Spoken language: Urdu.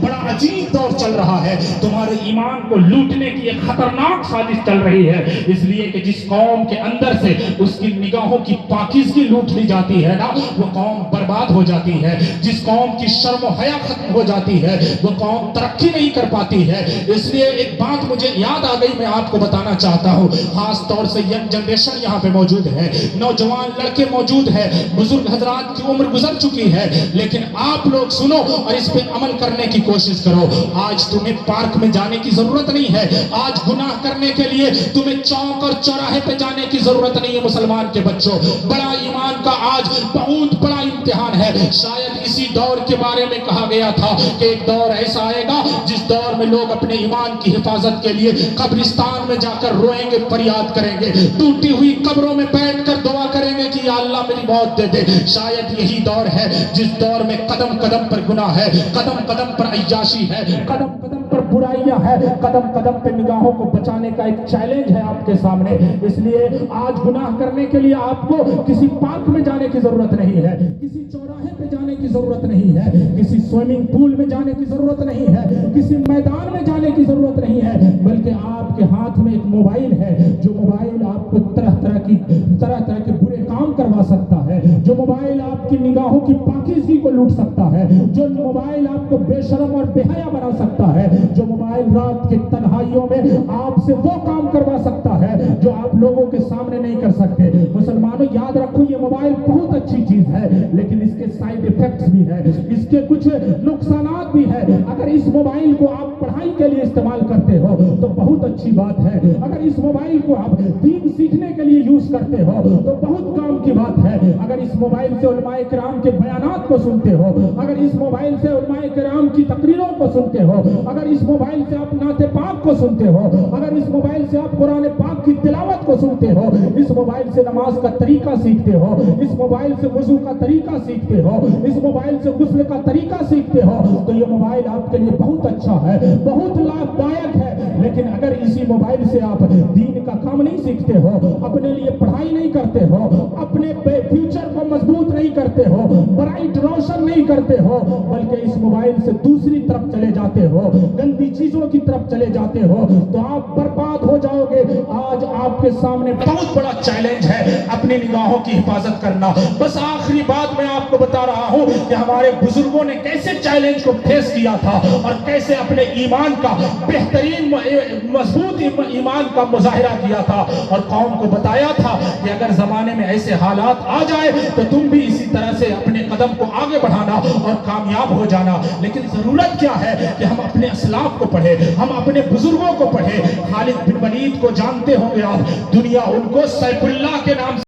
بڑا عجیب دور چل رہا ہے، تمہارے ایمان کو لوٹنے کی ایک خطرناک سازش چل رہی ہے، اس لیے کہ جس قوم کے اندر سے اس کی نگاہوں کی پاکیزگی لوٹ لی جاتی ہے نا، وہ قوم برباد ہو جاتی ہے۔ جس قوم کی شرم و حیا ختم ہو جاتی ہے وہ قوم ترقی نہیں کر پاتی ہے۔ اس لیے ایک بات مجھے یاد آ گئی، میں آپ کو بتانا چاہتا ہوں، خاص طور سے ینگ جنریشن یہاں پہ موجود ہے، نوجوان لڑکے موجود ہیں، بزرگ حضرات کی عمر گزر چکی ہے، لیکن آپ لوگ سنو اور اس پہ عمل کرنے کی کوشش کرو۔ آج تمہیں پارک میں جانے کی ضرورت نہیں ہے، آج گناہ کرنے کے لیے تمہیں چوک اور چوراہے پہ جانے کی ضرورت نہیں ہے۔ مسلمان کے بچوں، بڑا ایمان کا آج بہت بڑا امتحان ہے۔ شاید اسی دور کے بارے میں کہا گیا تھا کہ ایک دور ایسا آئے گا جس دور میں لوگ اپنے ایمان کی حفاظت کے لیے قبرستان میں جا کر روئیں گے، فریاد کریں گے، ٹوٹی ہوئی قبروں میں بیٹھ کر دعا کریں گے کہ یا اللہ میری موت دے دے۔ شاید یہی دور ہے جس دور میں قدم قدم پر گناہ ہے، قدم قدم پر عیاشی ہے، قدم قدم پر برائیاں ہے، قدم قدم پہ نگاہوں کو بچانے کا ایک چیلنج ہے آپ کے سامنے۔ اس لیے آج گناہ کرنے کے لیے آپ کو کسی پارک میں جانے کی ضرورت نہیں ہے، کسی چوراہے پہ جانے کی ضرورت نہیں ہے، کسی سوئمنگ پول میں جانے کی ضرورت نہیں ہے، کسی میدان میں جانے کی ضرورت نہیں ہے، بلکہ آپ کے ہاتھ میں ایک موبائل ہے، جو موبائل آپ کو طرح طرح کے برے کام کروا سکتا ہے، جو موبائل آپ کی نگاہوں کی پاکیزگی کو لوٹ سکتا ہے، جو موبائل آپ کو بے شرم اور بے حیا بنا سکتا ہے، جو موبائل رات کی تنہائیوں میں آپ سے وہ کام کروا سکتا ہے جو آپ لوگوں کے سامنے نہیں کر سکتے۔ مسلمانوں یاد رکھو، یہ موبائل بہت اچھی چیز ہے، لیکن اس کے سائیڈ ایفیکٹس بھی ہے، اس کے کچھ نقصانات بھی ہے۔ اگر اس موبائل کو آپ پڑھائی کے لیے استعمال کرتے ہو تو بہت اچھی بات ہے، اگر اس موبائل کو آپ دین سیکھنے کے لیے یوز کرتے ہو تو بہت کام کی بات ہے، اگر اس موبائل سے علماء کرام کے بیانات کو سنتے ہو، اگر اس موبائل سے علماء کرام کی تقریروں کو سنتے ہو، اگر اس موبائل سے آپ نعت پاک کو سنتے ہو، اگر اس موبائل سے آپ قرآن پاک کی تلاوت کو سنتے ہو، اس موبائل سے نماز کا طریقہ سیکھتے ہو، اس موبائل سے وضو کا طریقہ سیکھتے ہو، اس موبائل سے غسل کا طریقہ سیکھتے ہو، تو یہ موبائل آپ کے لیے بہت اچھا ہے، بہت لابھ دائک ہے۔ لیکن اگر اسی موبائل سے آپ دین کا کام نہیں سیکھتے ہو، اپنے لیے پڑھائی نہیں کرتے ہو، اپنے فیوچر کو مضبوط نہیں کرتے ہو، برائٹ روشن نہیں کرتے ہو، بلکہ اس موبائل سے دوسری طرف چلے جاتے ہو، گندی چیزوں کی طرف چلے جاتے ہو، تو آپ برباد ہو جاؤ گے۔ آج آپ کے سامنے بہت بڑا چیلنج ہے اپنی نگاہوں کی حفاظت کرنا۔ بس آخری بات میں آپ کو بتا رہا ہوں کہ ہمارے بزرگوں نے کیسے چیلنج کو فیس کیا تھا اور کیسے اپنے ایمان کا بہترین مضبوط ایمان کا مظاہرہ کیا تھا، اور قوم کو بتایا تھا کہ اگر زمانے میں ایسے حالات آ جائے تو تم بھی اسی طرح سے اپنے قدم کو آگے بڑھانا اور کامیاب ہو جانا۔ لیکن ضرورت کیا ہے کہ ہم اپنے اسلاف کو پڑھیں، ہم اپنے بزرگوں کو پڑھیں۔ خالد بن ولید کو جانتے ہوں گے آپ، دنیا ان کو سیف اللہ کے نام سے